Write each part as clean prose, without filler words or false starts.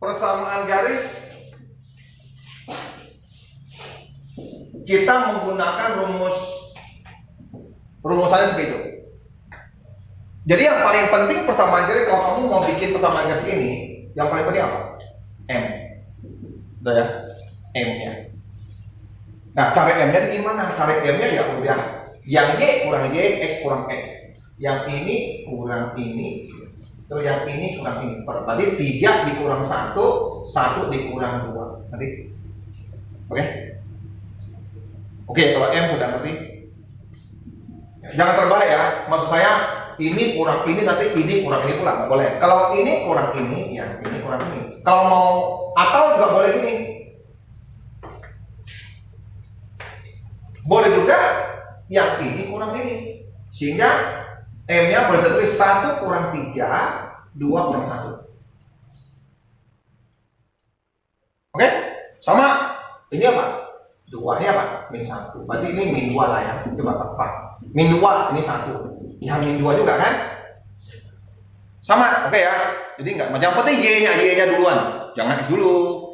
persamaan garis kita menggunakan rumusannya seperti itu. Jadi yang paling penting persamaan garis, kalau kamu mau bikin persamaan garis ini, yang paling penting apa? M. Udah ya? M-nya. Nah, cari M-nya gimana? Cari M-nya ya udah, yang Y kurang Y, X kurang X. Yang ini kurang ini, terus yang ini kurang ini. Berarti 3 dikurang 1, 1 dikurang 2. Nanti. Oke? Oke, kalau M sudah ngerti. Jangan terbalik ya. Maksud saya ini kurang ini, nanti ini kurang ini pula, nggak boleh. Kalau ini kurang ini, ya ini kurang ini. Kalau mau atau nggak boleh gini. Boleh juga yang ini kurang ini. Sehingga M-nya boleh ditulis 1 kurang 3, 2 kurang 1. Oke? Sama. Ini apa? 2 ini apa? Min 1. Berarti ini min 2 lah ya. Coba tepat. Min 2 ini 1. Ya min 2 juga kan? Sama. Oke ya. Jadi enggak. Yang penting Y-nya duluan. Jangan X dulu.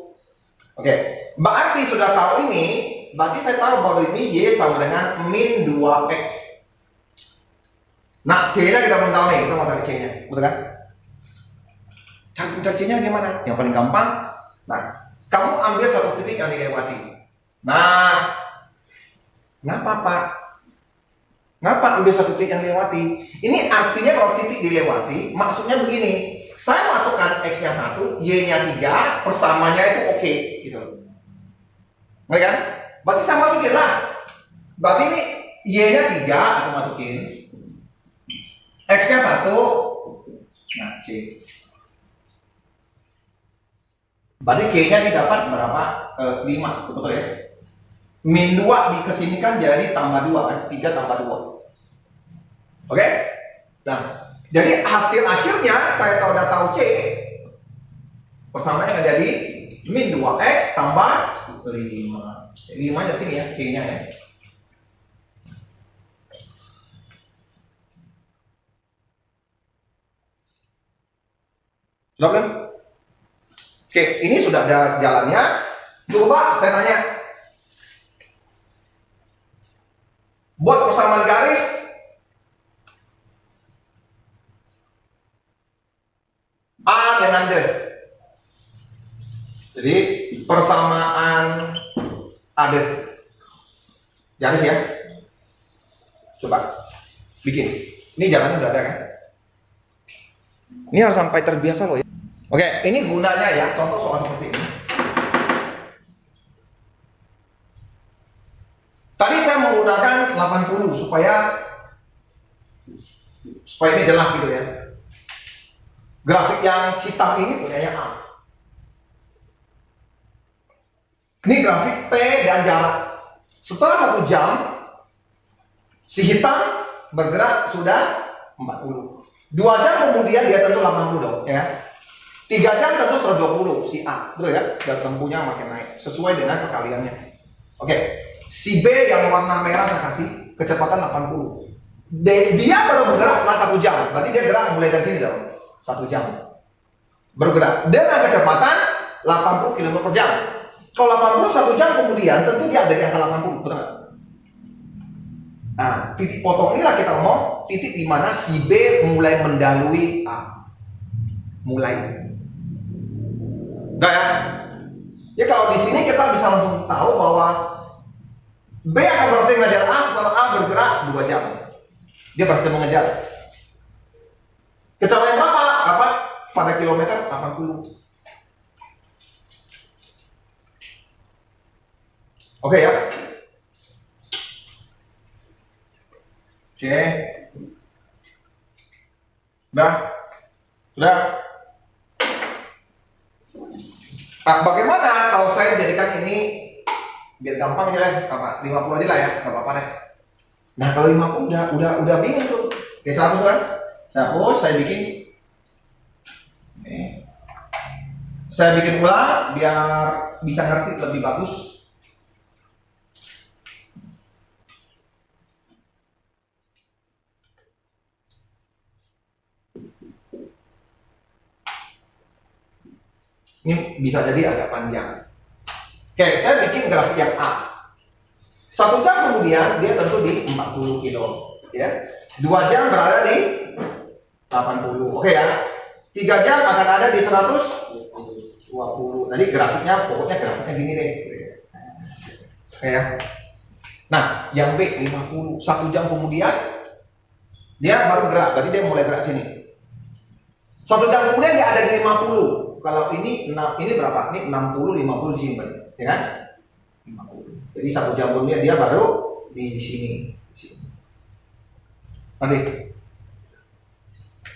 Oke. Berarti sudah tahu ini. Berarti saya tahu bahwa ini Y sama dengan min 2X. Nah, C-nya kita belum tahu nih. Kita mau cari C-nya. Betul kan? Cari C-nya gimana? Yang paling gampang. Nah, kamu ambil satu titik yang dilewati. Nah, ngapa Pak? Ngapa ambil satu titik yang dilewati? Ini artinya kalau titik dilewati, maksudnya begini. Saya masukkan X-nya 1, Y-nya 3, persamanya itu oke, gitu. Baik kan? Berarti saya masukin lah. Berarti ini Y-nya 3, aku masukin. X-nya 1, nah C. Berarti C-nya didapat berapa? 5, betul ya? Min 2 dikesinikan jadi tambah 2 kan? 3 tambah 2. Oke? Nah, jadi hasil akhirnya saya udah tahu C. Persamaannya akan jadi min 2X tambah 5. 5 nya sini ya, C-nya ya. Sudah belum? Oke, ini sudah ada jalannya. Coba saya tanya. Buat persamaan garis A dengan D. Jadi persamaan AD. Garis ya. Coba bikin. Ini jalannya udah ada kan? Ini harus sampai terbiasa loh ya. Oke, ini gunanya ya. Contoh soal seperti ini. Tadi saya menggunakan 80 supaya ini jelas gitu ya. Grafik yang hitam ini punyanya A. Ini grafik T dan jarak. Setelah 1 jam, si hitam bergerak sudah 40. 2 jam kemudian dia tentu 80 dong ya. 3 jam tentu 120 si A. Betul ya? Dan tempuhnya makin naik sesuai dengan perkaliannya. Oke. Si B yang warna merah saya kasih kecepatan 80. Dia baru bergerak setelah 1 jam. Berarti dia gerak mulai dari sini dong. 1 jam. Bergerak dengan kecepatan 80 km per jam. Kalau 80 1 jam kemudian tentu dia ada di angka 80. Betul nggak? Nah, titik potong inilah kita ngomong titik di mana si B mulai mendahului A. Mulai. Udah ya? Ya kalau di sini kita bisa langsung tahu bahwa B akan berhasil mengejar A setelah A bergerak 2 jam. Dia berhasil mengejar. Kecepatan berapa? Apa? Pada kilometer 80. Oke ya. Oke. Sudah. Nah, bagaimana kalau saya jadikan ini biar gampang aja deh, apa 50 aja lah ya, nggak apa-apa deh. Nah kalau 50 udah bingung tuh. Oke, saya hapus kan? Saya hapus, saya bikin. Oke. Saya bikin ulang biar bisa ngerti lebih bagus. Ini bisa jadi agak panjang. Oke, saya bikin grafik yang A. 1 jam kemudian dia tentu di 40 kilo, ya. 2 jam berada di 80. Oke ya. 3 jam akan ada di 120. Nanti grafiknya, pokoknya grafiknya gini deh. Oke ya. Nah, yang B 50. 1 jam kemudian dia baru gerak, berarti dia mulai gerak sini. 1 jam kemudian dia ada di 50. Kalau ini berapa? Ini 60, 50 di sini, ya kan? 50. Jadi 1 jam kemudian dia baru di sini. Nanti.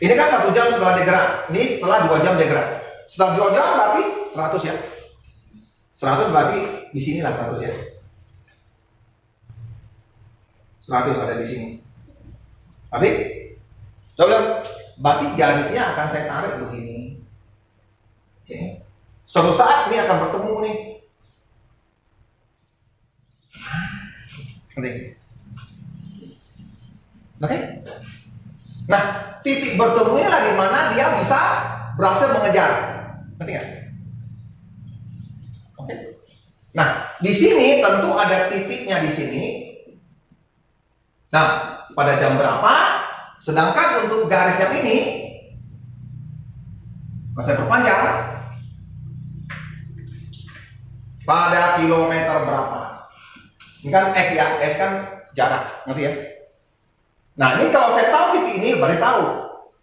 Ini kan 1 jam setelah dia gerak. Ini setelah 2 jam dia gerak. Setelah 2 jam berarti 100 ya. 100 berarti di sinilah 100 ya. 100 ada di sini. Nanti. Coba. Berarti garisnya akan saya tarik begini. Oke. Suatu saat ini akan bertemu nih. Nanti. Oke? Nah, titik bertemunya lah di mana dia bisa berhasil mengejar. Ngerti nggak? Oke. Nah, di sini tentu ada titiknya di sini. Nah, pada jam berapa? Sedangkan untuk garis yang ini, saya perpanjang. Pada kilometer berapa? Ini kan S ya, S kan jarak, ngerti ya? Nah, ini kalau saya tahu titik ini, berarti tahu.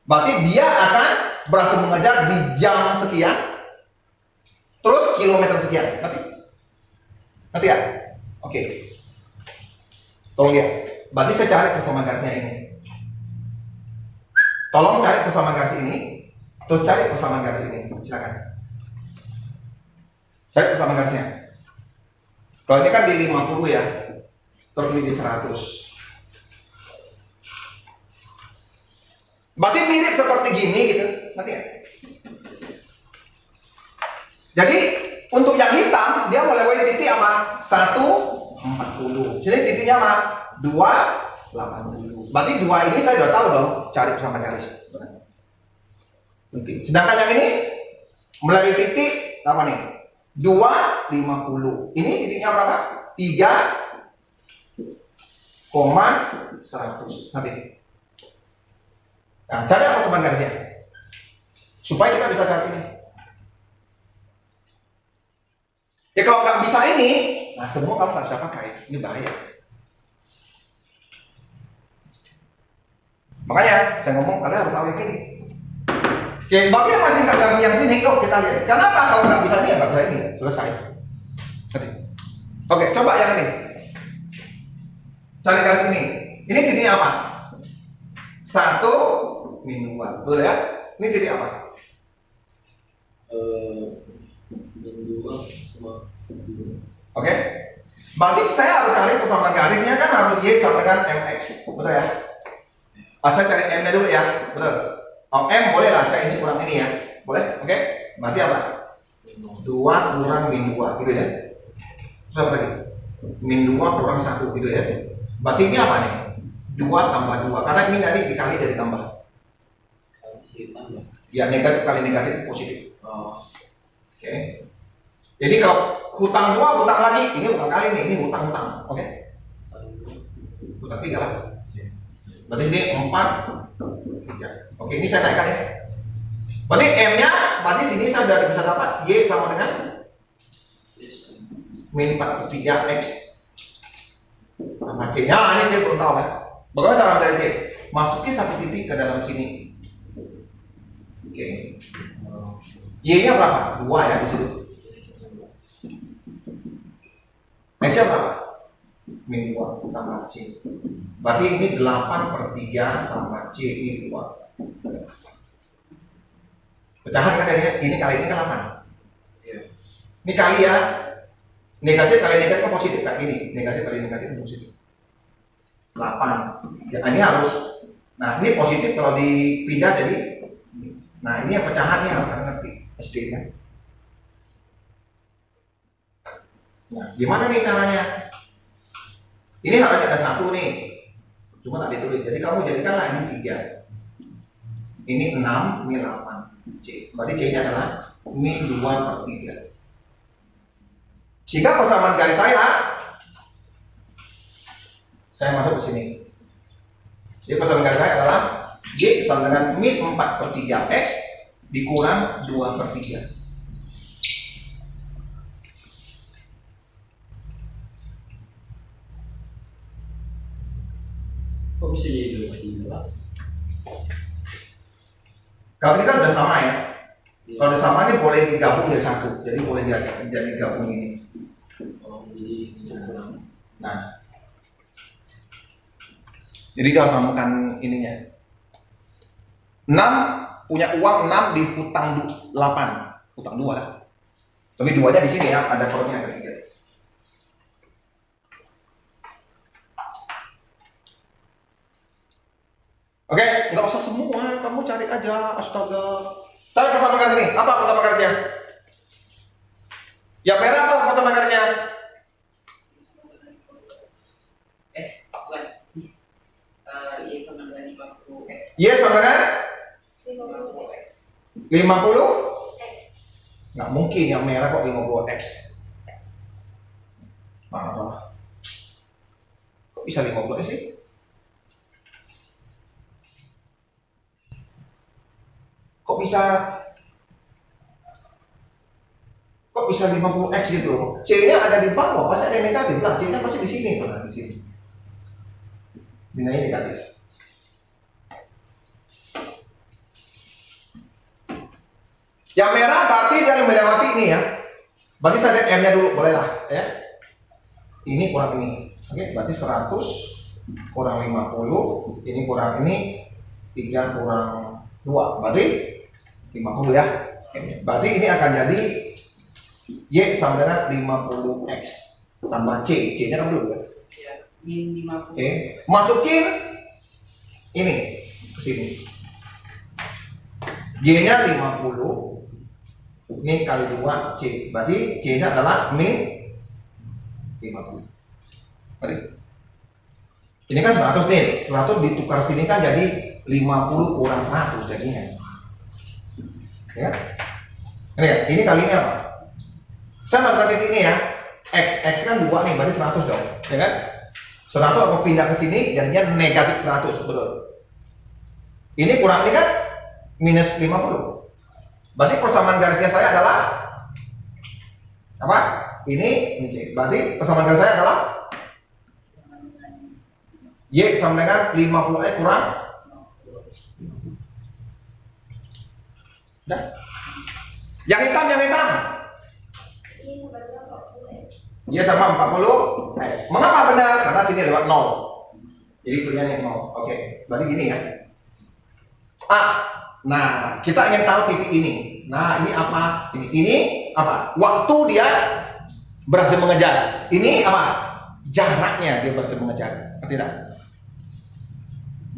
Berarti dia akan berhasil mengejar di jam sekian, terus kilometer sekian, ngerti? Ngerti ya? Oke. Tolong ya. Berarti saya cari persamaan garisnya ini. Tolong cari persamaan garis ini, terus cari persamaan garis ini. Silakan. Cari persamaan garisnya. Kalau ini kan di 50 ya, terus ini di 100. Berarti mirip seperti gini gitu, nanti ya. Jadi untuk yang hitam dia melewati titik apa? 140. Sini titiknya apa? 280. Berarti 2 ini saya sudah tahu dong cari persamaan garis. Oke. Sedangkan yang ini melalui titik apa nih? 250. Ini titiknya berapa? 3,100. Nanti. Nah, cari apa persamaan garisnya? Supaya kita bisa cari ini. Ya kalau nggak bisa ini, nah semua kamu nggak bisa pakai. Ini bahaya. Makanya saya ngomong kalian harus tahu yang ini. Oke, bagi yang masih nggak tahu yang sini, yuk kita lihat. Kenapa kalau nggak bisa ini ya nggak bisa ini? Selesai. Oke, coba yang ini. Cari garis ini. Ini titiknya apa? 1 min 2. Betul ya? Ini titik apa? Min 2 sama 2. Oke. Berarti saya harus cari persamaan garisnya kan harus Y sama dengan MX. Betul ya? Saya cari M-nya dulu ya. Betul. Oh, M boleh lah, saya ini kurang ini ya. Boleh? Oke. Berarti apa? 2 kurang min 2 gitu ya. Terus apa lagi? Min 2 kurang 1 gitu ya. Berarti ini apa nih? 2 tambah 2. Karena ini tadi dikali dari tambah. Ya, negatif kali negatif positif. Oh. Oke. Jadi kalau hutang 2, hutang lagi. Ini bukan kali nih, ini hutang-hutang. Oke. Hutang 3 lah. Berarti ini 4, 3. Oke, ini saya naikkan ya. Berarti M-nya, berarti sini saya sudah bisa dapat Y sama dengan min 43 X tambah C-nya. Ini C belum tahu kan. Bagaimana cara mencari C? Masukin satu titik ke dalam sini. Oke. Y-nya berapa? 2 ya di situ. X-nya berapa? Min 2 tambah C. Berarti ini 8/3 tambah C ini 2. Pecahan kan ini kali ini kan 8. Iya. Ini kali ya. Negatif kali negatif kan positif kayak gini. Negatif kali negatif positif. 8. Ya, ini harus. Nah, ini positif kalau dipindah jadi. Nah, ini yang pecahannya harus ngerti SD kan. Nah, gimana nih caranya? Ini harusnya ada 1 nih. Cuma tak ditulis. Jadi kamu jadikanlah ini 3. Ini 6, ini 8. C. Berarti C-nya adalah min 2/3. Sehingga persamaan garis saya masuk ke sini. Jadi persamaan garis saya adalah Y sama dengan min 4/3 X dikurang 2/3. Kok bisa jadi 2/3 Pak? Kalau ini kan udah sama ya. Kalau udah sama ini boleh digabung jadi satu. Jadi boleh jadi gabung ini. Oh, jadi kurang. Nah, jadi kalau samakan ininya 6 punya uang 6 dihutang 8, hutang 2 lah. Tapi 2-nya di sini ya, ada perutnya ketiga. Oke, nggak usah semua, kamu cari aja, astaga. Cari persamaan garis ini, apa persamaan garisnya? Yang merah apa persamaan garisnya? Y sama dengan 50 X. Y sama dengan 50 X. 50? Nggak mungkin yang merah kok 50X. Apa? Kok bisa 50X sih? Kok bisa 50X gitu? C-nya ada di bawah, pasti ada yang negatif lah. C-nya pasti di sini, pernah di sini. Nilainya negatif. Yang merah berarti jangan melewati ini ya. Berarti saya lihat M-nya dulu, bolehlah ya. Ini kurang ini. Oke, berarti 100 kurang 50, ini kurang ini, 3 kurang 2, berarti 50 ya. Berarti ini akan jadi Y sama dengan 50X tambah C. C-nya kan dulu ya. Ya, min 50. Oke, masukin ini ke sini. Y-nya 50. Ini kali 2 C. Berarti C-nya adalah min 50. Berarti ini kan 100 nih. 100 ditukar sini kan jadi 50 kurang 100 jadinya. Ya. Ini ya, ini kali ini apa? Saya masukkan titik ini ya. X kan 2 nih, berarti 100 dong. Ya kan? 100 aku pindah ke sini jadinya negatif 100, betul. Ini kurang ini kan minus 50. Berarti persamaan garisnya saya adalah apa? Ini C. Berarti persamaan garis saya adalah Y sama dengan 50X kurang. Dah. Yang hitam. Y sama 40 X. Mengapa benar? Karena sini lewat 0. Jadi pilihan yang 0. Oke, berarti gini ya. Nah, kita ingin tahu titik ini. Nah, ini apa? Ini apa? Waktu dia berhasil mengejar. Ini apa? Jaraknya dia berhasil mengejar. Ngerti tidak?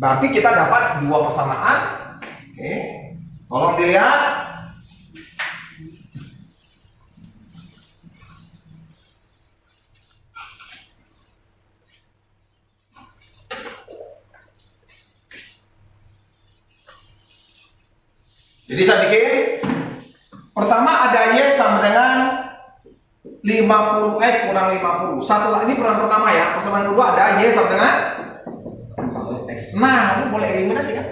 Berarti kita dapat dua persamaan. Oke. Tolong dilihat. Jadi saya bikin pertama ada Y sama dengan 50X kurang 50. Satu lagi ini persamaan pertama ya. Persamaan kedua ada Y sama dengan 50X. Nah, ini boleh eliminasi kan?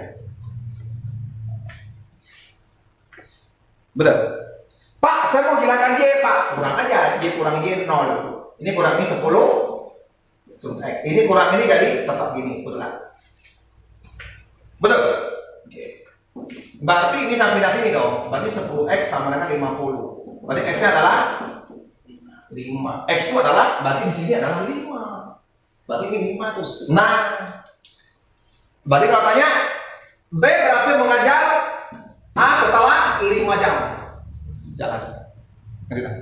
Betul. Pak, saya mau hilangkan Y, Pak. Kurang aja. Y kurang Y 0. Ini kurang ini 10. Ini kurang ini jadi tetap gini. Betul lah. Betul. Oke. Berarti ini sama pindah sini dong. Berarti 10X sama dengan 50. Berarti X-nya adalah 5. X itu adalah, berarti di sini adalah 5. Berarti ini 5 tuh. Nah, berarti kalau tanya B berhasil mengajar A setelah 5 jam jalan. Ngerti tak?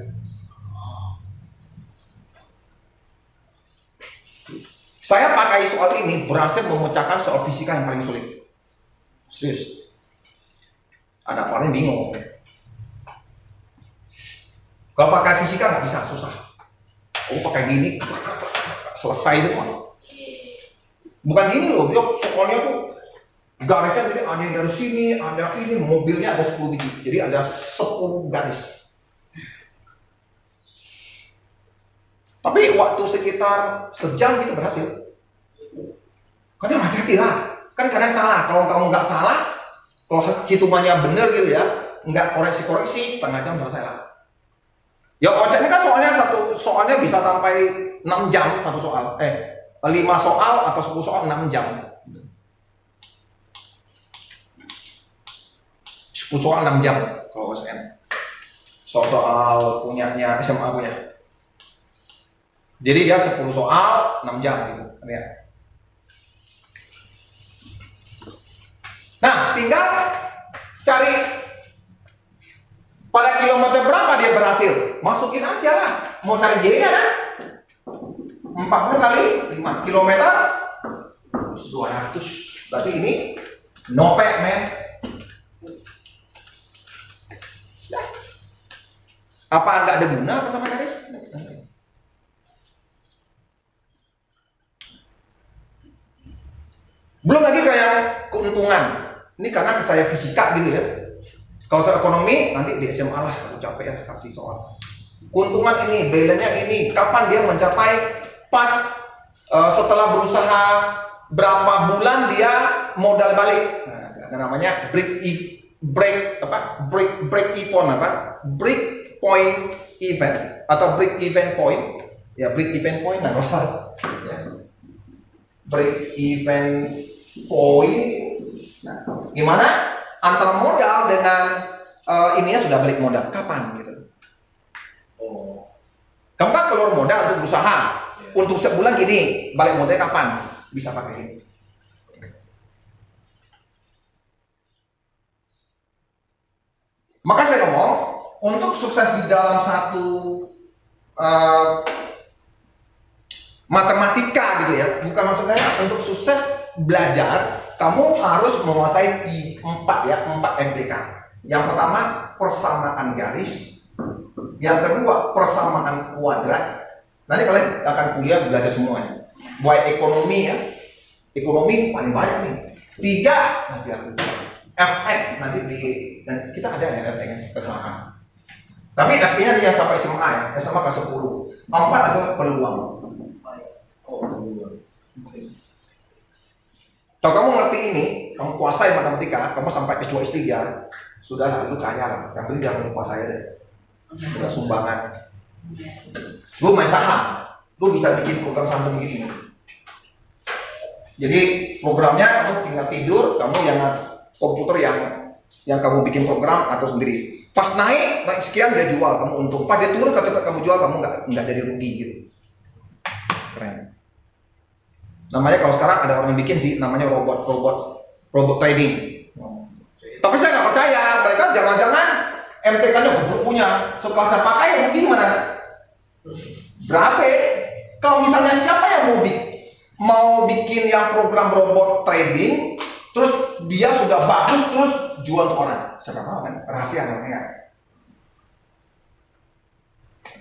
Saya pakai soal ini berhasil memecahkan soal fisika yang paling sulit. Serius. Ada paling bingung. Kalau pakai fisika nggak bisa, susah. Oh, pakai gini, selesai semua. Bukan gini loh, biar soalnya tuh Garisnya jadi ada yang dari sini, ada ini, mobilnya ada 10 biji. Jadi ada 10 garis. Tapi waktu sekitar sejam itu berhasil. Kalian hati-hati lah. Kan kadang salah. Kalau kamu nggak salah, kalau hitungannya benar gitu ya, nggak koreksi-koreksi, setengah jam selesai lah. Ya OSN ini kan soalnya bisa sampai 6 jam satu soal. 5 soal atau 10 soal 6 jam. 10 soal 6 jam kalau OSN. Soal punyanya SMA punya. Jadi dia 10 soal 6 jam gitu. Ya. Nah, tinggal cari pada kilometer berapa dia berhasil. Masukin aja lah. Mau cari Y-nya kan? 40 kali 5 kilometer 200. Berarti ini nopek men. Ya. Apa nggak ada guna apa sama garis? Belum lagi kayak keuntungan. Ini karena saya fisika gitu ya. Kalau saya ekonomi nanti di SMA lah, aku capek ya kasih soal. Keuntungan ini, balance-nya ini, kapan dia mencapai pas setelah berusaha berapa bulan dia modal balik. Nah, ada namanya break point event atau break even point. Ya break even point nah salah. Ya. Break even point. Nah, gimana antara modal dengan ininya sudah balik modal kapan gitu? Oh, Kamu kan keluar modal untuk berusaha untuk sebulan gini, balik modal kapan bisa pakai ini? Maka saya ngomong untuk sukses di dalam satu matematika gitu ya, bukan maksudnya untuk sukses belajar kamu harus menguasai empat MTK. Yang pertama persamaan garis, yang kedua persamaan kuadrat. Nanti kalian akan kuliah belajar semuanya. Buat ekonomi ya, ekonomi paling banyak nih. 3 nanti aku FX nanti kita ada ya FX kesalahan. Tapi FX-nya dia sampai SMA ya, SMA ke 10. 4 adalah peluang. Kalau kamu ngerti ini, kamu kuasai matematika, kamu sampai S2 S3, sudah lu kaya lah. Yang penting jangan lupa saya deh. Udah sumbangan. Lu main saham, lu bisa bikin program saham begini. Jadi programnya kamu tinggal tidur, kamu yang komputer yang kamu bikin program atau sendiri. Pas naik sekian dia jual, kamu untung. Pas dia turun kalau cepat kamu jual, kamu nggak jadi rugi gitu. Keren. Namanya kalau sekarang ada orang yang bikin sih, namanya robot trading. Tapi saya nggak percaya, mereka jangan-jangan MTK-nya belum punya. Setelah saya pakai, rugi gimana? Berapa? Kalau misalnya siapa yang mau bikin yang program robot trading, terus dia sudah bagus, terus jual ke orang. Siapa tahu kan? Rahasia namanya.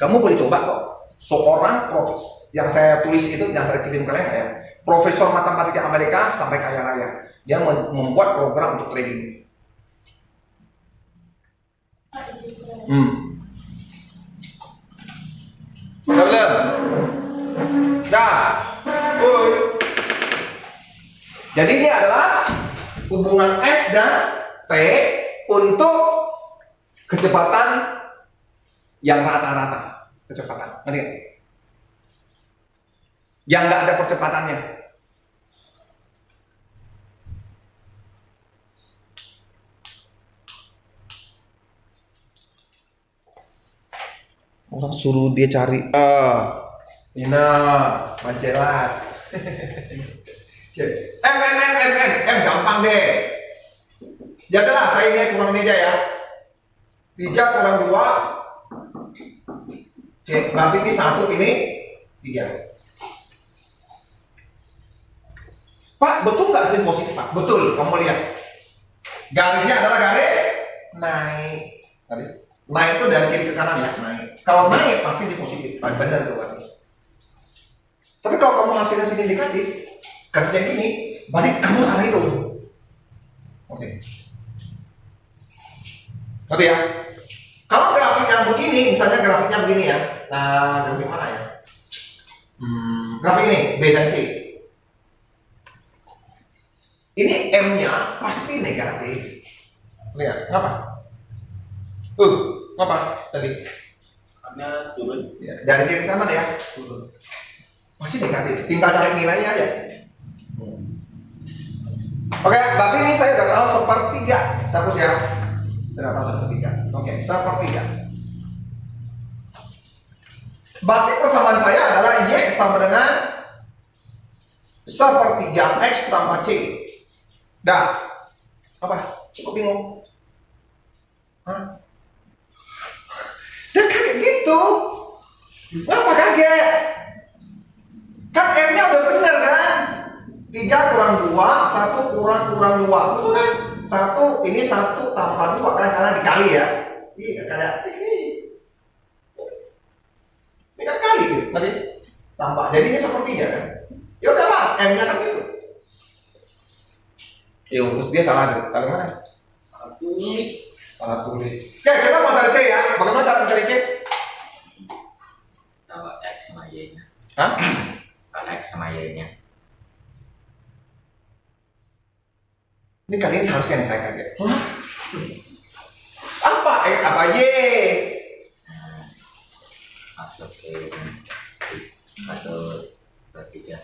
Kamu boleh coba kok. Seorang profesor yang saya tulis itu, yang saya kirim ke kalian ya, profesor matematika Amerika sampai kaya raya. Dia membuat program untuk trading. Udah belum? Dah. Jadi ini adalah hubungan S dan T untuk kecepatan yang rata-rata. Kecepatan, ngerti gak? Yang nggak ada percepatannya. Orang suruh dia cari Ina Mancelat M gampang deh. Jadilah saya ini kurang meja ya. 3 kurang 2. Oke, berarti ini 1, ini 3. Pak, betul nggak sih positif Pak? Betul, kamu lihat. Garisnya adalah garis naik. Naik itu dari kiri ke kanan ya, naik. Kalau naik pasti di positif, benar tuh berarti. Tapi kalau kamu hasilnya sini negatif, garisnya gini, berarti kamu salah itu. Oke. Ngerti ya? Kalau grafik yang begini, misalnya grafiknya begini ya. Nah, grafik mana ya? Grafik ini, B dan C. Ini M-nya pasti negatif. Lihat, ngapa? Ngapa tadi? Karena turun. Ya, dari kiri ke kanan ya, turun. Masih negatif. Tinggal cari nilainya aja. Oke, berarti ini saya udah tahu sepertiga. Hapus ya. Saya udah tahu sepertiga. Oke, sepertiga. Berarti persamaan saya adalah Y sama dengan sepertiga X tambah C. Dah. Apa? Cukup bingung? Hah? Dia kaget gitu. Ngapa kaget? Kan M-nya udah bener kan? 3 kurang 2, 1 kurang 2. Betul kan? 1, ini 1 tambah 2 kan karena dikali ya. Iya, kayak ini kan kali gitu. Tadi tambah. Jadi ini sepertiga kan? Ya udahlah, M-nya kan gitu. Terus dia salah mana? Salah tulis. Salah tulis. Oke, kita mau cari C ya. Bagaimana cara mencari C? Tahu X sama Y-nya. Hah? X sama Y-nya. Ini kali ini seharusnya yang saya kaget. Hah? Apa X apa Y? Masuk ke 1/3.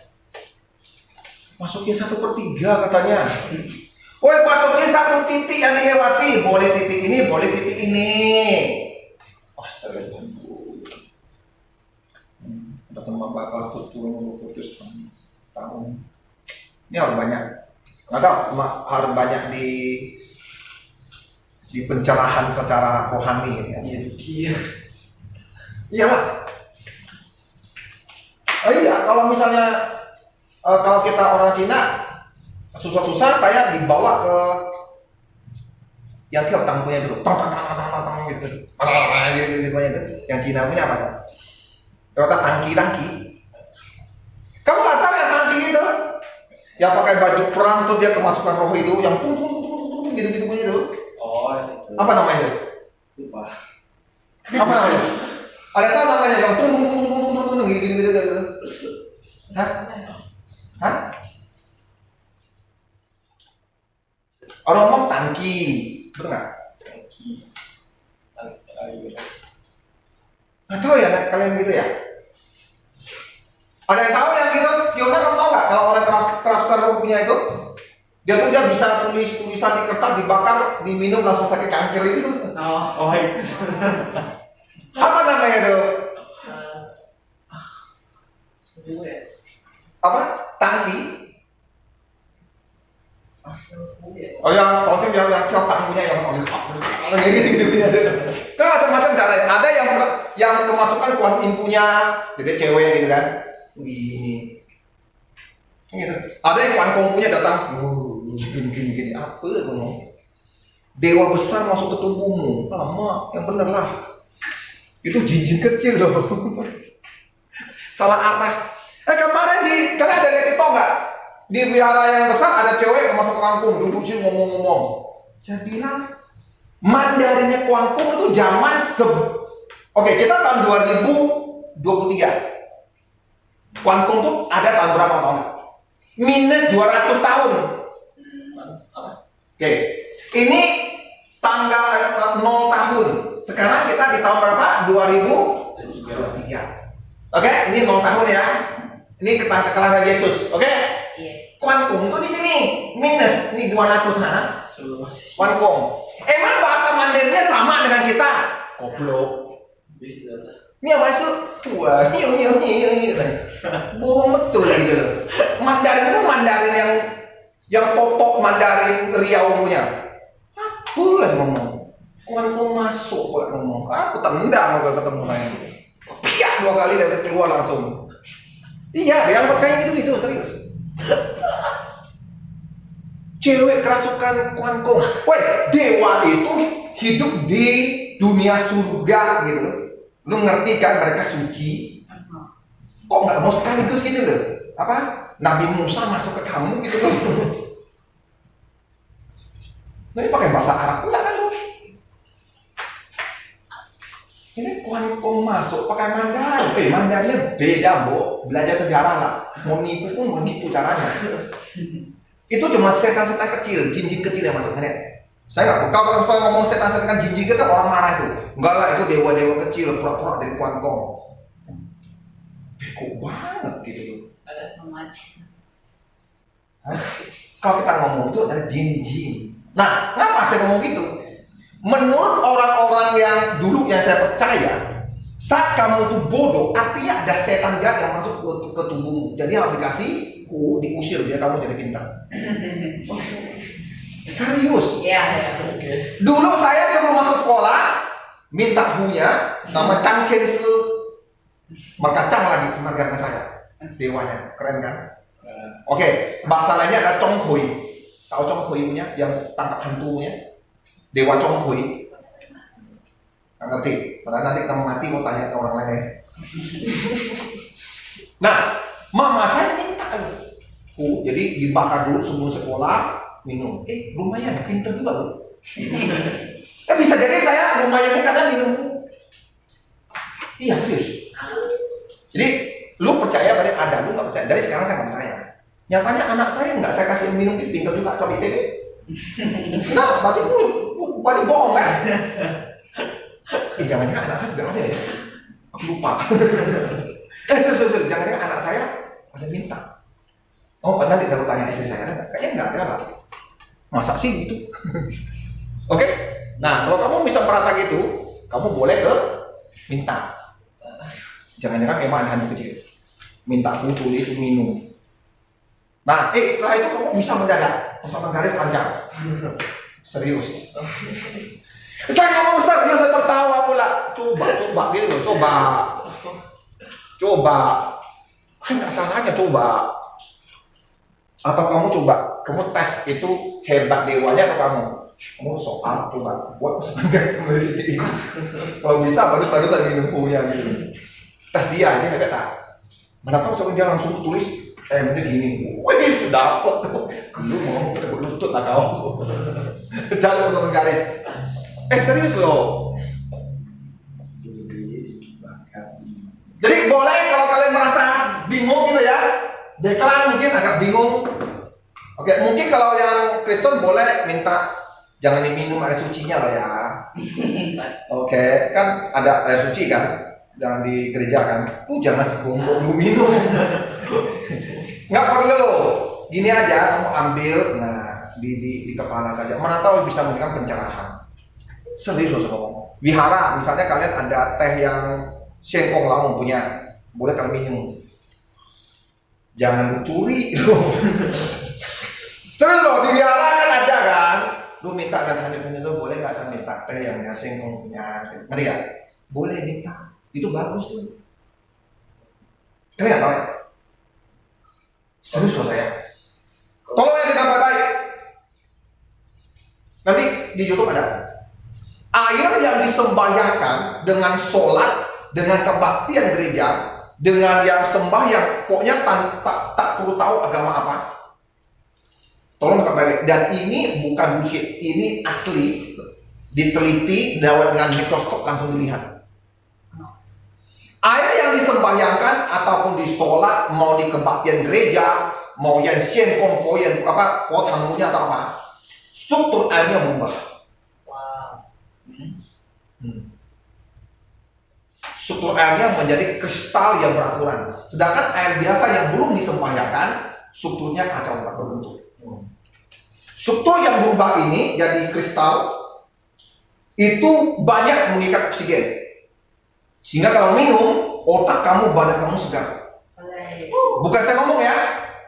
Masukin 1/3 katanya. Woi, masukin 1 titik yang dilewati. Boleh titik ini, boleh titik ini. Astaga. Pertemuan bapak putus tahun. Ini harus banyak. Nggak tahu, harus banyak di pencerahan secara rohani ya. Iya. Iyalah. Oh iya, kalau misalnya kalau kita orang Cina susah-susah, saya dibawa ke yang tiap tang punya dulu, tang gitu, gitu. Yang Cina punya apa? Kata tangki. Kamu nggak tahu yang tangki itu? Yang pakai baju perang tuh dia kemasukan roh itu, yang gitu punya itu. Oh, itu. Apa namanya? Lupa. Apa namanya? Ada tahu namanya yang gitu. Hah? Orang ngomong tangki, betul nggak? Nggak tahu ya kalian gitu ya? Ada yang tahu yang gitu? Fiona kamu tahu nggak kalau orang kerasukan roh punya itu? Dia bisa tulis tulisan di kertas, dibakar, diminum langsung sakit kanker itu. Oh, iya. Apa namanya itu? Apa? Tangki? Oh ya, konsep yang kiok punya yang gitu punya. Kan macam-macam cara. Ada yang kemasukan kuan impunya, jadi cewek gitu kan. Ini. Gitu. Ada yang kuan kompunya datang, gini apa ngomong? Dewa besar masuk ke tubuhmu, lama, yang bener lah. Itu jin kecil loh. Salah arah. Kemarin kalian ada lihat itu nggak? Di wihara yang besar ada cewek yang masuk ke kampung, duduk sih ngomong-ngomong. Saya bilang, Mandarinnya Kuangtung itu zaman Oke, kita tahun 2023. Kuangtung tuh ada tahun berapa tahun? Minus 200 tahun. Oke, ini tanggal 0 tahun. Sekarang kita di tahun berapa? 2023. Oke, ini 0 tahun ya. Ini kelahiran Yesus. Oke? Iya. Kuangtung itu di sini minus, ini 200 sana. Kuangtung. Emang bahasa Mandarinnya sama dengan kita? Goblok. Ini apa itu? Wah, bohong betul gitu loh. Mandarin itu Mandarin yang totok Mandarin Riau punya. Boleh ngomong. Kuangtung masuk boleh ngomong. Aku tendang kalau ketemu saya. Piak 2 kali dari keluar langsung. Iya, yang percaya gitu serius. Cewek kerasukan Kuangtung. Woi, dewa itu hidup di dunia surga gitu. Lu ngerti kan mereka suci? Kok nggak mau sekaligus gitu loh? Apa? Nabi Musa masuk ke kamu gitu loh. Ini pakai bahasa Arab pula kan lu. Ini kuan masuk pakai Mandarin. Mandarinnya beda, Bo. Belajar sejarah lah. Mau nipu pun begitu caranya. Itu cuma setan-setan kecil, jin-jin kecil yang masuk kan. Saya nggak, kalau ngomong setan-setan jin-jin kan orang marah itu. Enggak lah, itu dewa-dewa kecil, pura-pura dari kuan kong. Beko banget gitu loh. Agak memacu. Kalau kita ngomong itu adalah jin-jin. Nah, ngapa saya ngomong gitu? Menurut orang-orang yang dulu yang saya percaya, saat kamu tuh bodoh, artinya ada setan jahat yang masuk ke tubuhmu. Jadi harus dikasih diusir biar kamu jadi pintar. Serius. Iya, ya. Oke. Dulu saya sebelum masuk sekolah minta hunya nama Chang Kensu berkacang lagi semarga saya. Dewanya, keren kan? Oke, bahasa lainnya ada Chong Hui. Tahu Chong Hui punya yang tangkap hantunya? Dewa Chong Hui. Nggak ngerti. Padahal nanti kita mati mau tanya ke orang lain ya. Nah, mama saya minta jadi dibakar dulu sebelum sekolah minum. Lumayan pinter juga loh. Bisa jadi saya lumayan karena minum. Iya serius. Jadi lu percaya pada ada, lu nggak percaya. Dari sekarang saya nggak percaya. Nyatanya anak saya nggak saya kasih minum pinter juga soal ITB. Nah, berarti berarti bohong kan? Jangan-jangan anak saya juga ada ya? Aku lupa. Jangan-jangan anak saya ada minta. Oh, nanti kalau tanya istri saya, kayaknya nggak ada lah. Masa sih gitu? Oke? Nah, kalau kamu bisa merasa gitu, kamu boleh ke minta. Jangan-jangan memang ada hantu kecil. Minta aku tulis minum. Nah, setelah itu kamu bisa mendadak sama garis panjang. Serius. Saya ngomong Ustaz, dia udah tertawa pula. Coba gitu loh, coba. Kan nggak salahnya coba. Atau kamu coba, kamu tes itu hebat dewanya atau kamu? Kamu soal coba buat sebagai peneliti. Kalau bisa baru saya minum punya gitu. Tes dia ini hebat tak? Mana tahu sama dia langsung tulis bener gini. Wah ini sudah dapat. Lu mau lutut lah kau. Jangan potong garis. Serius loh. Jadi boleh kalau kalian merasa bingung gitu ya. Deklan mungkin agak bingung. Oke, mungkin kalau yang Kristen boleh minta jangan diminum air sucinya lah ya. Oke, kan ada air suci kan, jangan di gereja kan. Jangan segombong lu minum. Nggak perlu. Gini aja, kamu ambil, nah di kepala saja. Mana tahu bisa memberikan pencerahan. Serius loh ngomong. Wihara, misalnya kalian ada teh yang sengkong lawang punya, boleh kalian minum. Jangan curi loh. Serius loh, di wihara kan ada kan. Lu minta dan hanya punya tuh boleh nggak saya minta teh yang sengkong punya, ngerti nggak? Boleh minta, itu bagus tuh. Kalian nggak tahu ya? Serius loh saya. Tolong ya dengan baik-baik. Nanti di YouTube ada. Air yang disembahyangkan dengan sholat, dengan kebaktian gereja, dengan yang sembahyang, pokoknya tak perlu tahu agama apa. Tolong dengan baik-baik. Dan ini bukan bullshit, ini asli, diteliti dengan mikroskop langsung dilihat. Air yang disembahyangkan ataupun di sholat, mau di kebaktian gereja, mau yang sien konvoyen apa, kotamunya atau apa, struktur airnya berubah. Struktur airnya menjadi kristal yang beraturan. Sedangkan air biasa yang belum disembahyangkan, strukturnya kacau tak berbentuk. Struktur yang berubah ini jadi kristal itu banyak mengikat oksigen. Sehingga kalau minum, otak kamu, badan kamu segar. Bukan saya ngomong ya,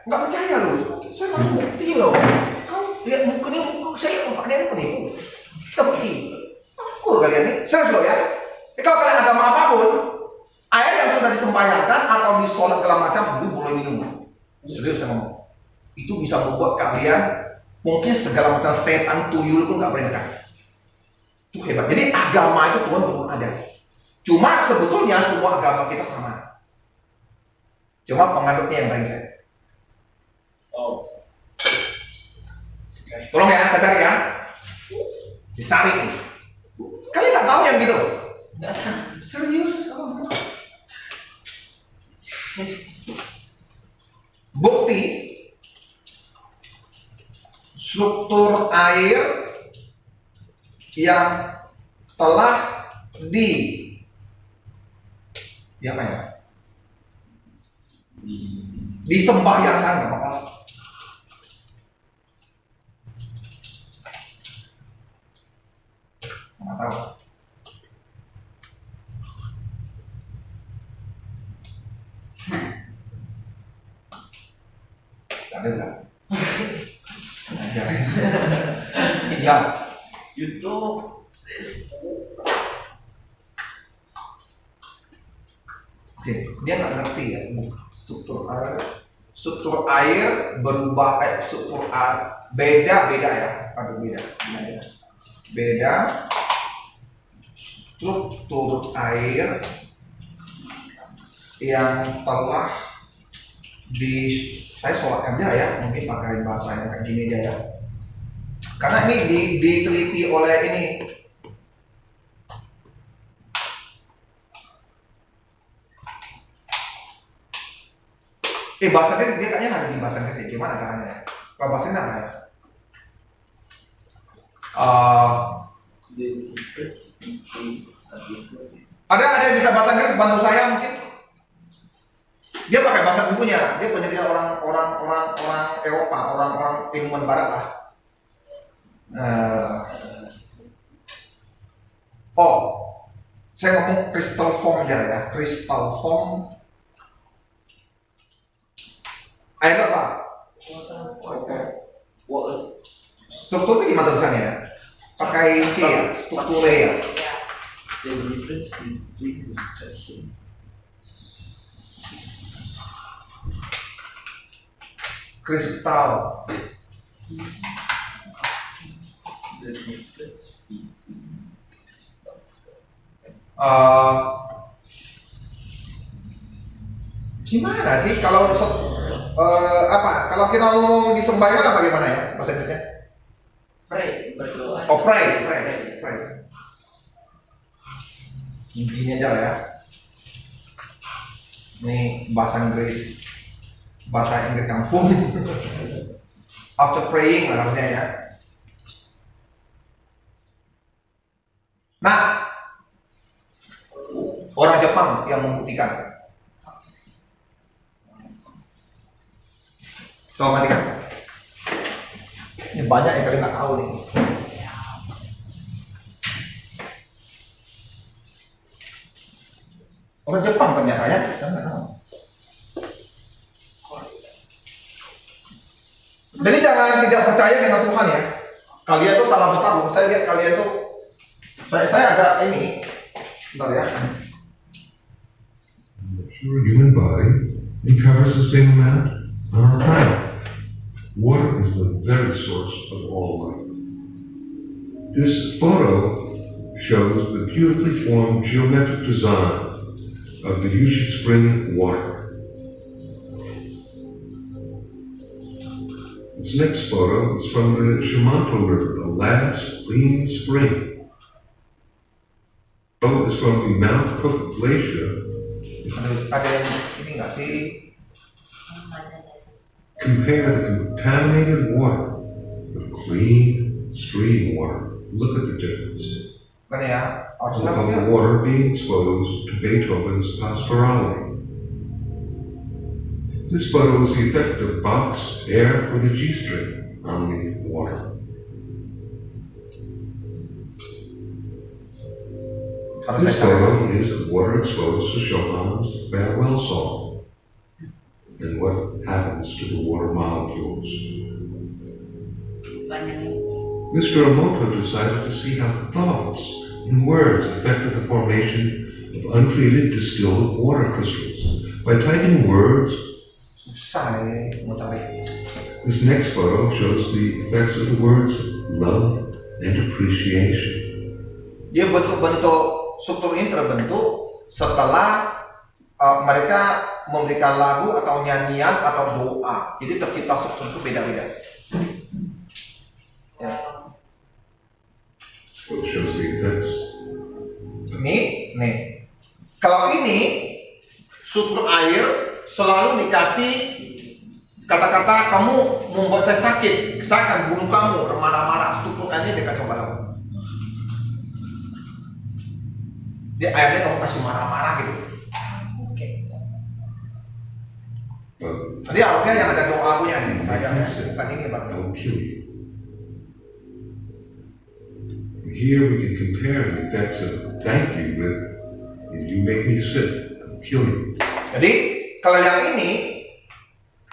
nggak percaya loh. Saya nggak bukti loh. Kau lihat muka ini, saya Pak Dia penipu. Tapi aku kalian ini serius loh ya. Kalau kalian agama apapun, air yang sudah disembahyangkan atau disolat segala macam, itu boleh minum. Serius saya ngomong. Itu bisa membuat kalian mungkin segala macam setan, tuyul pun nggak boleh dekat. Itu hebat. Jadi agama itu Tuhan belum ada. Cuma sebetulnya semua agama kita sama. Cuma pengadopnya yang baik saya. Oh. Tolong ya, saya cari ya. Dicari nih. Kalian nggak tahu yang gitu? Nggak tahu. Serius? Bukti struktur air yang telah apa ya? Disembahyangkan, nggak apa-apa. Nggak tahu. Ada nggak? Ada. Ya. YouTube. Oke, dia nggak ngerti ya struktur air berubah, struktur air beda ya, beda struktur air yang telah saya sholatkan aja ya, mungkin pakai bahasa yang kayak gini aja ya, karena ini diteliti oleh ini. Bahasanya dia kayaknya ada di bahasa Inggris, gimana caranya ya? Kalau bahasa Inggris apa ya? Ada yang bisa bahasa Inggris bantu saya mungkin? Dia pakai bahasa bukunya, dia penelitian orang Eropa, orang ilmuwan Barat lah. Saya ngomong crystal form aja ya, crystal form. Air apa? Struktur itu gimana tulisannya ya? Pakai C ya, struktur ya. The difference between expression. Kristal. The difference between crystal. Gimana sih kalau kalau kita mau disembahyangkan apa gimana ya bahasa Inggrisnya? Pray, berdoa. Oh, pray. Gini aja lah ya. Ini bahasa Inggris kampung. After praying lah harusnya ya. Nah, orang Jepang yang membuktikan. Coba matikan. Ini banyak yang kalian nggak tahu nih. Orang Jepang ternyata ya, saya nggak tahu. Jadi jangan tidak percaya dengan Tuhan ya. Kalian tuh salah besar loh. Saya lihat kalian tuh, saya agak ini, bentar ya. Pure human body, it covers the same amount on our planet. Water is the very source of all life. This photo shows the beautifully formed geometric design of the Yushi Spring water. This next photo is from the Shimanto River, the last clean spring. Photo is from the Mount Cook Glacier. Ada yang ini nggak sih? Compare the contaminated water with clean stream water. Look at the difference. Kan ya, Look at the water being exposed to Beethoven's Pastorale. This photo is the effect of Bach's air for the G string on the water. This photo is of water exposed to Chopin's Farewell Song and what happens to the water molecules. Mr. Emoto decided to see how thoughts and words affected the formation of untreated distilled water crystals by typing words. This next photo shows the effects of the words love and appreciation. Dia bentuk struktur ini terbentuk setelah mereka memberikan lagu atau nyanyian atau doa. Jadi tercipta struktur itu beda-beda. Ya. So it shows the effects. Nih. Kalau ini struktur air selalu dikasih kata-kata kamu membuat saya sakit, saya akan bunuh kamu, marah-marah. Struktur airnya dia kacau balau. Dia airnya kamu kasih marah-marah gitu. Oke. Tadi awalnya yang ada doa punya nih, bukan ini bang. I will kill you. Here we can compare the effects of thank you with if you make me sick, I'll kill you. Jadi kalau yang ini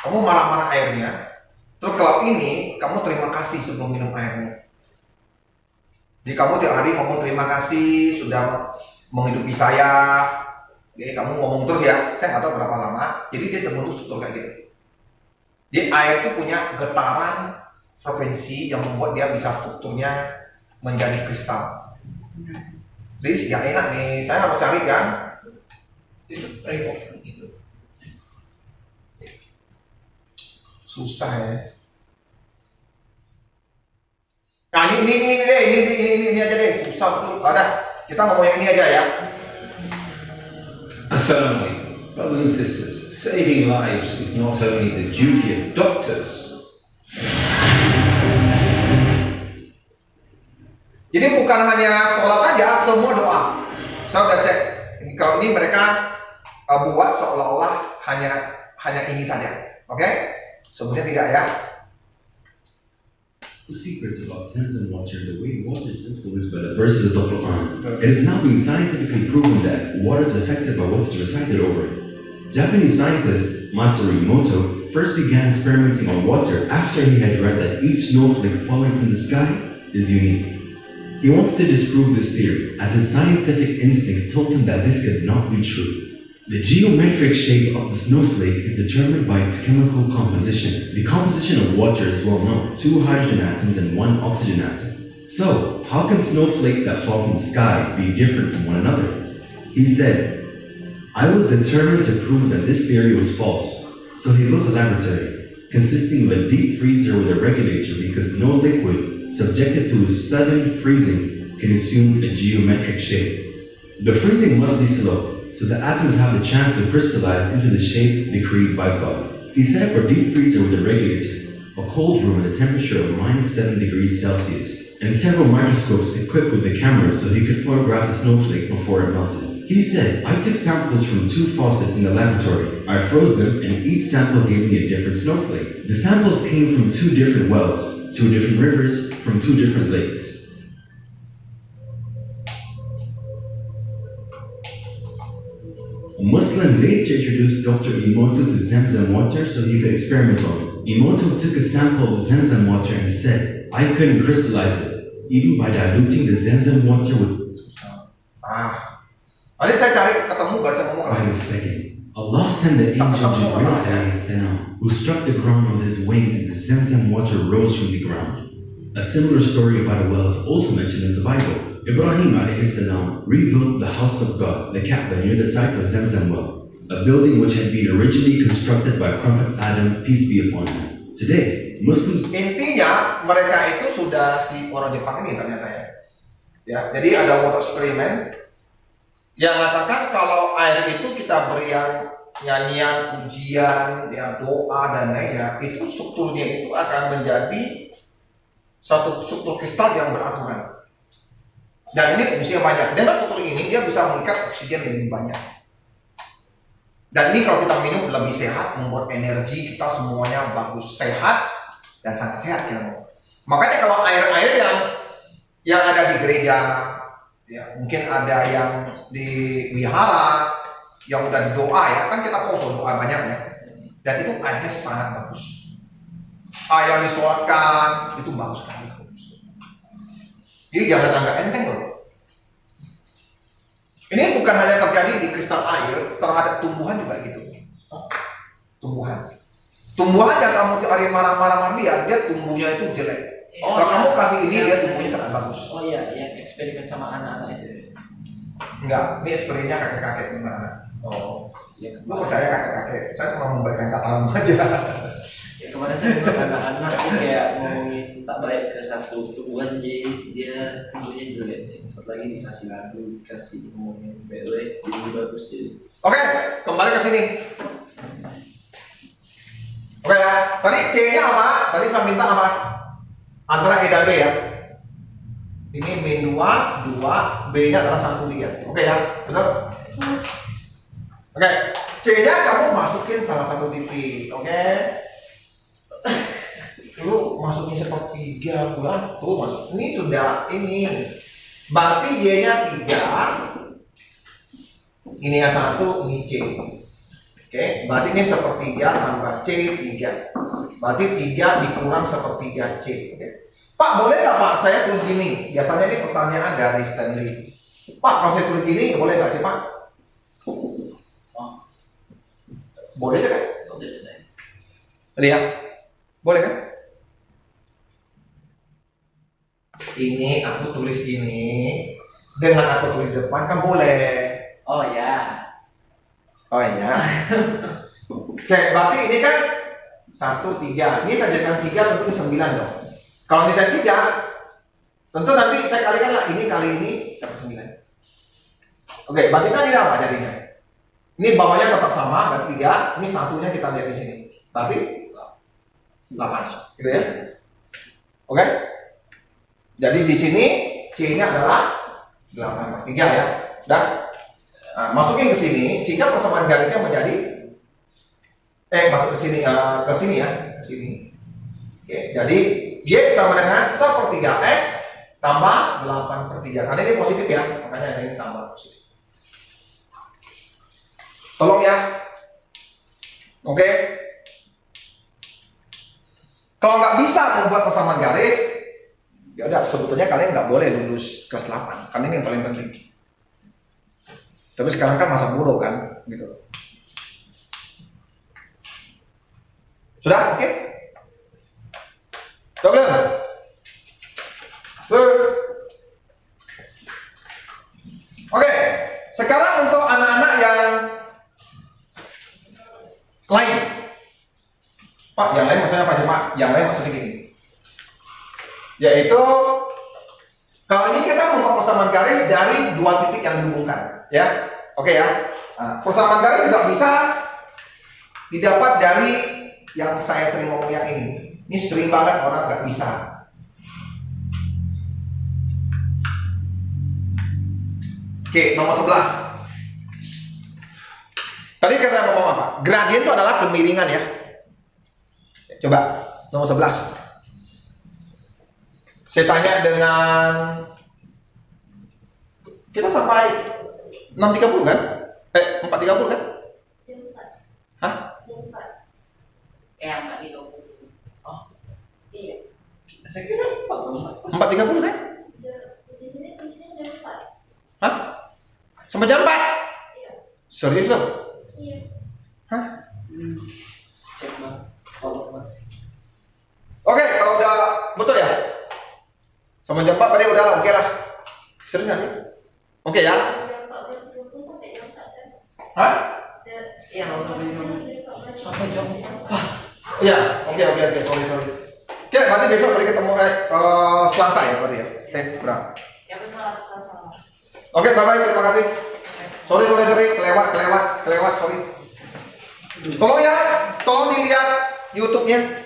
kamu marah-marah airnya, terus kalau ini kamu terima kasih sebelum minum airnya. Jadi kamu tiap hari ngomong terima kasih sudah menghidupi saya. Jadi kamu ngomong terus ya, saya nggak tahu berapa lama. Jadi dia terbentuk struktur kayak gitu. Jadi air itu punya getaran frekuensi yang membuat dia bisa strukturnya menjadi kristal. Jadi ya enak nih, saya harus cari kan. Itu pray over itu. Susah ya. Nah ini aja deh, susah betul. Ada, kita ngomong yang ini aja ya. Assalamualaikum. Brothers and sisters, saving lives is not only the duty of doctors. Jadi bukan hanya sholat saja, semua doa. Saya udah cek. Kalau ini mereka buat seolah-olah hanya ini saja. Oke? Sebenarnya tidak ya. The secrets about Zamzam water, the way water is influenced by the verses of the Quran. It is now being scientifically proven that water is affected by what is recited over it. Japanese scientist Masaru Emoto first began experimenting on water after he had read that each snowflake falling from the sky is unique. He wanted to disprove this theory, as his scientific instincts told him that this could not be true. The geometric shape of the snowflake is determined by its chemical composition. The composition of water is well known, 2 hydrogen atoms and 1 oxygen atom. So, how can snowflakes that fall from the sky be different from one another? He said, I was determined to prove that this theory was false. So he built a laboratory, consisting of a deep freezer with a regulator because no liquid subjected to sudden freezing can assume a geometric shape. The freezing must be slow, so the atoms have the chance to crystallize into the shape decreed by God. He set up a deep freezer with a regulator, a cold room at a temperature of -7 degrees Celsius, and several microscopes equipped with the cameras so he could photograph the snowflake before it melted. He said, I took samples from 2 faucets in the laboratory. I froze them, and each sample gave me a different snowflake. The samples came from 2 different wells, 2 different rivers, from 2 different lakes. A Muslim later introduced Dr. Emoto to Zamzam water so he could experiment on it. Emoto took a sample of Zamzam water and said, I couldn't crystallize it, even by diluting the Zamzam water with... Nanti saya cari ketemu baru saya ngomong Wait lagi. a second. Allah sent the angel Jibril alayhi salam, who struck the ground with his wing and the Zamzam water rose from the ground. A similar story about a well is also mentioned in the Bible. Ibrahim alayhi salam rebuilt the house of God, the Kaaba, near the site of Zamzam well, a building which had been originally constructed by Prophet Adam, peace be upon him. Today, Muslims... Intinya mereka itu sudah si orang Jepang ini ternyata ya. Ya, jadi ada water eksperimen yang mengatakan kalau air itu kita beri yang nyanyian, pujian, ya, doa dan lainnya, itu strukturnya itu akan menjadi satu struktur kristal yang beraturan. Dan ini fungsinya banyak. Dengan struktur ini dia bisa mengikat oksigen lebih banyak. Dan ini kalau kita minum lebih sehat, membuat energi kita semuanya bagus, sehat dan sangat sehat ya. Makanya kalau air-air yang ada di gereja, ya mungkin ada yang di wihara, yang udah didoa ya, kan kita tahu doa banyak ya. Dan itu airnya sangat bagus. Air yang disolatkan itu bagus sekali. Jadi jangan anggap enteng loh. Ini bukan hanya terjadi di kristal air, terhadap tumbuhan juga gitu. Tumbuhan yang kamu tiap hari marah-marah dia tumbuhnya itu jelek. Oh, Kalau iya. kamu kasih ini dia tumbuhnya sangat bagus. Oh iya, yang eksperimen sama anak-anak itu. Enggak, ini eksperimennya kakek-kakek gimana? Oh, iya. Lu percaya kakek-kakek? Saya cuma memberikan kata aja. kemarin saya dengar anak-anak tuh kayak ngomongin tak baik ke satu tubuhan dia tubuhnya jelek, satu lagi dikasih lagu, dikasih ngomongin baik, jadi bagus jadi. Oke, kembali ke sini. Oke ya, tadi C-nya apa? Tadi saya minta apa? Antara E dan B ya. Ini min 2, B-nya adalah 1, 3. Oke ya, betul? Oke, C-nya kamu masukin salah satu titik, oke? Lu masukin sepertiga pula, tuh masuk. Ini sudah ini. Berarti Y-nya 3. Ini yang 1, ini C. Oke, berarti ini sepertiga tambah C 3. Berarti 3 dikurang sepertiga C. Oke. Pak, boleh nggak Pak saya tulis gini? Biasanya ini pertanyaan dari Stanley. Pak, kalau saya tulis gini, boleh nggak sih Pak? Boleh kan? Lihat, boleh kan? Ini aku tulis gini, dengan aku tulis depan kan boleh. Oh ya. Oh iya. Oke, berarti ini kan 1, 3. Ini saya jadikan 3 tentu ini 9 dong. Kalau ini 3, tentu nanti saya kalikan lah ini kali ini dapat 9. Oke, berarti kan ini apa jadinya? Ini bawahnya tetap sama, berarti 3. Ini satunya kita lihat di sini. Berarti 8. Gitu ya. Oke? Jadi di sini C-nya adalah 8/3 ya. Udah? Nah, masukin ke sini sehingga persamaan garisnya menjadi masuk ke sini ya, ke sini. Oke, jadi Y sama dengan 1/3 X tambah 8/3. Karena ini positif ya, makanya ini tambah positif. Tolong ya. Oke. Kalau nggak bisa membuat persamaan garis, ya udah sebetulnya kalian nggak boleh lulus kelas 8. Karena ini yang paling penting. Tapi sekarang kan masa bodoh kan, gitu. Sudah, oke? Sudah belum? Oke, sekarang untuk anak-anak yang lain. Pak, yang lain maksudnya apa sih Pak? Yang lain maksudnya gini. Yaitu kalau ini kita membuat persamaan garis dari 2 titik yang dihubungkan, ya, oke ya. Nah, persamaan garis juga bisa didapat dari yang saya sering ngomong yang ini. Ini sering banget orang nggak bisa. Oke, nomor 11. Tadi kita ngomong apa? Gradien itu adalah kemiringan ya. Coba nomor 11. Saya tanya dengan kita sampai 6.30 kan? 4.30 kan? Hah? 4.30. Oh, Iya. saya kira 4.30 kan? Hah? Sampai jam 4? Serius loh? Iya. Hah? cek Bang. Kalau Bang. Oke, kalau udah betul ya? Sama jam 4 tadi udah lah, oke lah. Serius nggak sih? Oke ya? Hah? Iya, Sampai jam pas. Iya, oke, sorry. Oke, berarti besok kali ketemu Selasa ya berarti ya? Berapa? Ya benar, salah. Oke, bye-bye, terima kasih. Sorry, kelewat, sorry. Tolong ya, tolong dilihat YouTube-nya.